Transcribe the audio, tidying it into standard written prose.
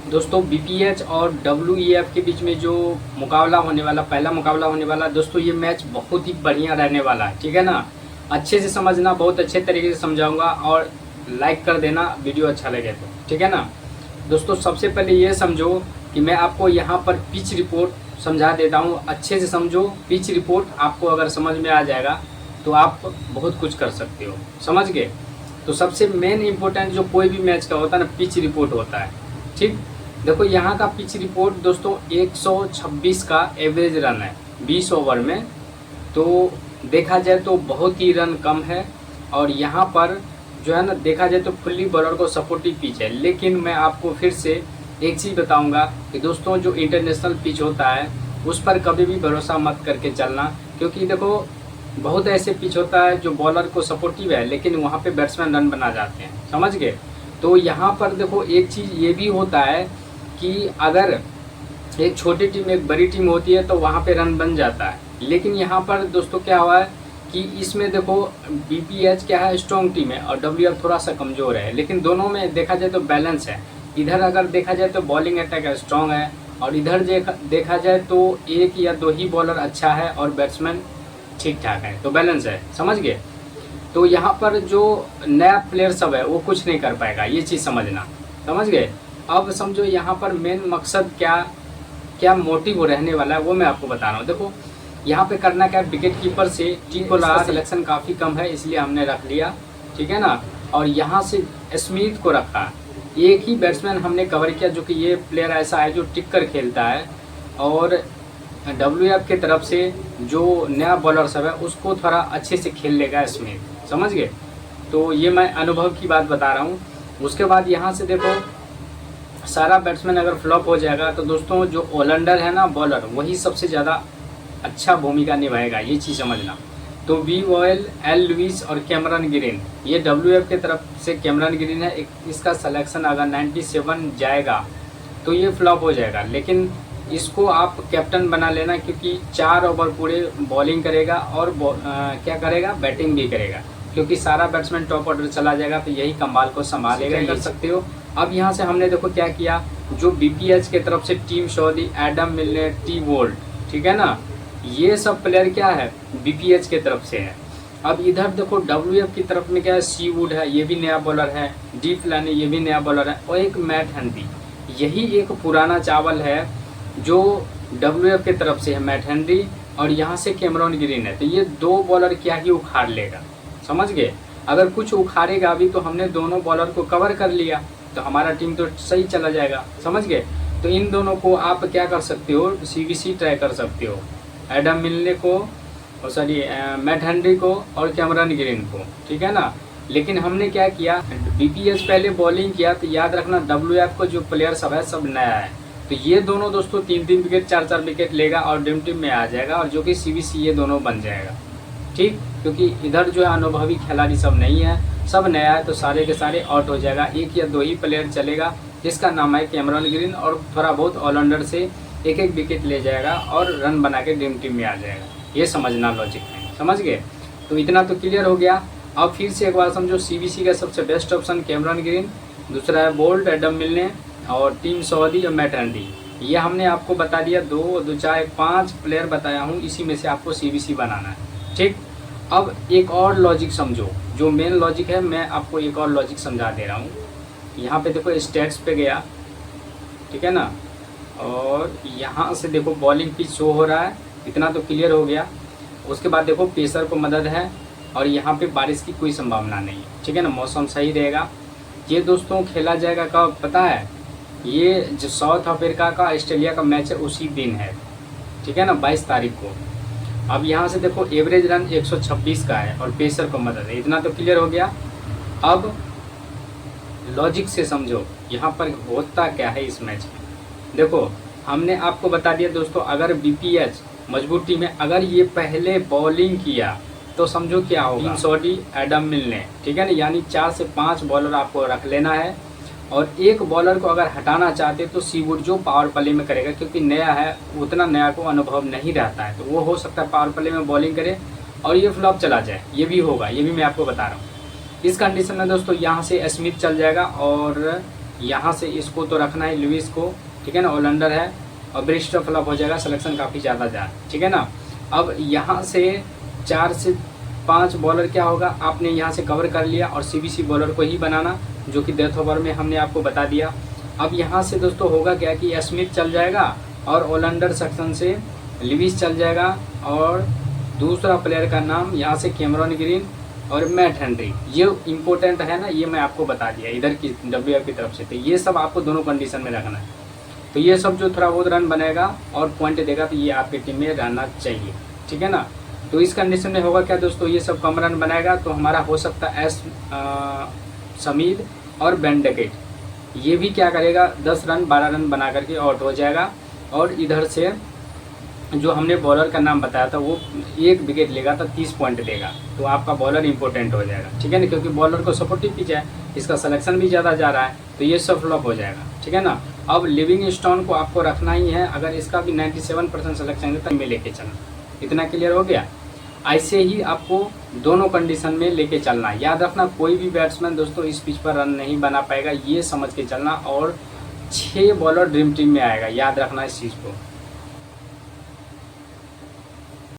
दोस्तों बीपीएच और डब्ल्यूईएफ के बीच में जो मुकाबला होने वाला, पहला मुकाबला होने वाला दोस्तों, ये मैच बहुत ही बढ़िया रहने वाला है। ठीक है ना, अच्छे से समझना, बहुत अच्छे तरीके से समझाऊंगा और लाइक कर देना वीडियो अच्छा लगे तो। ठीक है ना दोस्तों, सबसे पहले ये समझो कि मैं आपको यहाँ पर पिच रिपोर्ट समझा देता हूँ, अच्छे से समझो। पिच रिपोर्ट आपको अगर समझ में आ जाएगा तो आप बहुत कुछ कर सकते हो, समझ गए। तो सबसे मेन इम्पोर्टेंट जो कोई भी मैच का होता है ना, पिच रिपोर्ट होता है। ठीक, देखो यहाँ का पिच रिपोर्ट दोस्तों 126 का एवरेज रन है 20 ओवर में। तो देखा जाए तो बहुत ही रन कम है, और यहाँ पर जो है ना देखा जाए तो फुल्ली बॉलर को सपोर्टिव पिच है। लेकिन मैं आपको फिर से एक चीज़ बताऊंगा कि दोस्तों जो इंटरनेशनल पिच होता है उस पर कभी भी भरोसा मत करके चलना, क्योंकि देखो बहुत ऐसे पिच होता है जो बॉलर को सपोर्टिव है लेकिन वहाँ पे बैट्समैन रन बना जाते हैं, समझ गए। तो यहाँ पर देखो एक चीज़ ये भी होता है कि अगर एक छोटी टीम एक बड़ी टीम होती है तो वहाँ पे रन बन जाता है। लेकिन यहाँ पर दोस्तों क्या हुआ है कि इसमें देखो बीपीएच क्या है, स्ट्रॉन्ग टीम है, और डब्ल्यूएफ थोड़ा सा कमज़ोर है। लेकिन दोनों में देखा जाए तो बैलेंस है। इधर अगर देखा जाए तो बॉलिंग अटैक स्ट्रॉन्ग है, और इधर देखा जाए तो एक या दो ही बॉलर अच्छा है और बैट्समैन ठीक ठाक है, तो बैलेंस है, समझ गए। तो यहाँ पर जो नया प्लेयर सब है वो कुछ नहीं कर पाएगा, ये चीज़ समझना, समझ गए। अब समझो यहाँ पर मेन मकसद क्या मोटिव रहने वाला है वो मैं आपको बता रहा हूँ। देखो यहाँ पे करना क्या है, विकेट कीपर से टीम को लगा, सिलेक्शन काफ़ी कम है इसलिए हमने रख लिया, ठीक है ना। और यहाँ से स्मिथ को रखा, एक ही बैट्समैन हमने कवर किया, जो कि ये प्लेयर ऐसा है जो टिक कर खेलता है। और डब्ल्यूएफ की तरफ से जो नया बॉलर सब है उसको थोड़ा अच्छे से खेल लेगा स्मिथ, समझ गए। तो ये मैं अनुभव की बात बता रहा हूँ। उसके बाद यहाँ से देखो सारा बैट्समैन अगर फ्लॉप हो जाएगा तो दोस्तों जो ऑलराउंडर है ना बॉलर, वही सबसे ज़्यादा अच्छा भूमिका निभाएगा, ये चीज़ समझना। तो वी वॉयल, एल लुइस और कैमरन ग्रीन, ये डब्ल्यूएफ की तरफ से कैमरन ग्रीन है। इसका सिलेक्शन अगर 97 जाएगा तो ये फ्लॉप हो जाएगा। लेकिन इसको आप कैप्टन बना लेना, क्योंकि 4 ओवर पूरे बॉलिंग करेगा और क्या करेगा, बैटिंग भी करेगा। क्योंकि सारा बैट्समैन टॉप ऑर्डर चला जाएगा तो यही कमाल को संभालेगा, कर सकते हो। अब यहाँ से हमने देखो क्या किया, जो बीपीएच की तरफ से टीम सऊदी, एडम मिलने, टी वोल्ट, ठीक है ना, ये सब प्लेयर क्या है बीपीएच के तरफ से है। अब इधर देखो डब्ल्यूएफ की तरफ में क्या है, सी वुड है, ये भी नया बॉलर है, डी फ्लैनी, ये भी नया बॉलर है, और एक मैट हेनरी, यही एक पुराना चावल है जो डब्ल्यूएफ की तरफ से है, मैट हेनरी, और यहाँ से कैमरन ग्रीन है। तो ये दो बॉलर क्या ही उखाड़ लेगा, समझ गए। अगर कुछ उखाड़ेगा भी तो हमने दोनों बॉलर को कवर कर लिया तो हमारा टीम तो सही चला जाएगा, समझ गए। तो इन दोनों को आप क्या कर सकते हो, सीबीसी ट्राई कर सकते हो, एडम मिलने को, और सॉरी मैट हेनरी को और कैमरन ग्रीन को, ठीक है ना। लेकिन हमने क्या किया, बीपीएच पहले बॉलिंग किया, तो याद रखना डब्ल्यूएफ को जो प्लेयर सब है सब नया है। तो ये दोनों दोस्तों 3-3 विकेट 4-4 विकेट लेगा और ड्रीम टीम में आ जाएगा, और जो कि सीबीसी ये दोनों बन जाएगा, ठीक। क्योंकि इधर जो है अनुभवी खिलाड़ी सब नहीं है, सब नया है, तो सारे के सारे आउट हो जाएगा। एक या दो ही प्लेयर चलेगा जिसका नाम है कैमरन ग्रीन, और थोड़ा बहुत ऑलराउंडर से एक एक विकेट ले जाएगा और रन बना के ड्रीम टीम में आ जाएगा। ये समझना लॉजिक है, समझ गए। तो इतना तो क्लियर हो गया। अब फिर से एक बार समझो, सीबीसी का सबसे बेस्ट ऑप्शन कैमरन ग्रीन, दूसरा है बोल्ट, एडम मिलने, और टीम सऊदी और मैट हेनरी। ये हमने आपको बता दिया, 5 प्लेयर बताया हूँ, इसी में से आपको सीबीसी बनाना है, ठीक। अब एक और लॉजिक समझो, जो मेन लॉजिक है, मैं आपको एक और लॉजिक समझा दे रहा हूँ। यहाँ पे देखो स्टैट्स पे गया, ठीक है ना, और यहाँ से देखो बॉलिंग पिच शो हो रहा है, इतना तो क्लियर हो गया। उसके बाद देखो पेसर को मदद है, और यहाँ पे बारिश की कोई संभावना नहीं है, ठीक है ना, मौसम सही रहेगा। ये दोस्तों खेला जाएगा कब पता है, ये जो साउथ अफ्रीका का ऑस्ट्रेलिया का मैच है उसी दिन है, ठीक है ना, 22 तारीख को। अब यहाँ से देखो एवरेज रन 126 का है और पेसर को मदद है, इतना तो क्लियर हो गया। अब लॉजिक से समझो यहाँ पर होता क्या है इस मैच में। देखो हमने आपको बता दिया दोस्तों, अगर बीपीएच मजबूत टीम है, अगर ये पहले बॉलिंग किया तो समझो क्या होगा, टीम सऊदी, एडम मिलने, ठीक है ना, यानी 4 से 5 बॉलर आपको रख लेना है। और एक बॉलर को अगर हटाना चाहते तो सीवुड जो पावर प्ले में करेगा, क्योंकि नया है, उतना नया को अनुभव नहीं रहता है, तो वो हो सकता है पावर प्ले में बॉलिंग करे और ये फ्लॉप चला जाए, ये भी होगा, ये भी मैं आपको बता रहा हूँ। इस कंडीशन में दोस्तों यहाँ से स्मिथ चल जाएगा और यहाँ से इसको तो रखना है लुइस को, ठीक है ना, ऑलराउंडर है, और ब्रिस्टो फ्लॉप हो जाएगा, सिलेक्शन काफ़ी ज़्यादा जा, ठीक है ना। अब यहाँ से 4 से 5 बॉलर क्या होगा, आपने यहाँ से कवर कर लिया और CBC बॉलर को ही बनाना, जो कि डेथ ओवर में हमने आपको बता दिया। अब यहाँ से दोस्तों होगा क्या कि स्मिथ चल जाएगा और ऑलराउंडर सेक्शन से लुइस चल जाएगा, और दूसरा प्लेयर का नाम यहाँ से कैमरॉन ग्रीन और मैट हेनरी, ये इम्पोर्टेंट है ना, ये मैं आपको बता दिया इधर की WF की तरफ से। तो ये सब आपको दोनों कंडीशन में रखना है। तो ये सब जो थोड़ा बहुत रन बनेगा और पॉइंट देगा, तो ये आपकी टीम में रहना चाहिए, ठीक है ना। तो इस कंडीशन में होगा क्या दोस्तों, ये सब कम रन बनाएगा तो हमारा हो सकता है एस समीर और बेन डकेट, ये भी क्या करेगा 10 रन 12 रन बना करके आउट हो जाएगा। और इधर से जो हमने बॉलर का नाम बताया था वो 1 विकेट लेगा तो 30 पॉइंट देगा, तो आपका बॉलर इंपॉर्टेंट हो जाएगा, ठीक है ना, क्योंकि बॉलर को सपोर्टिव पिच है, इसका सिलेक्शन भी ज़्यादा जा रहा है, तो ये सब फ्लॉप हो जाएगा, ठीक है ना। अब लिविंगस्टोन को आपको रखना ही है, अगर इसका भी 97% सिलेक्शन है तो में लेके चलना, इतना क्लियर हो गया। ऐसे ही आपको दोनों कंडीशन में लेके चलना है। याद रखना कोई भी बैट्समैन दोस्तों इस पिच पर रन नहीं बना पाएगा, ये समझ के चलना, और 6 बॉलर ड्रीम टीम में आएगा, याद रखना इस चीज़ को।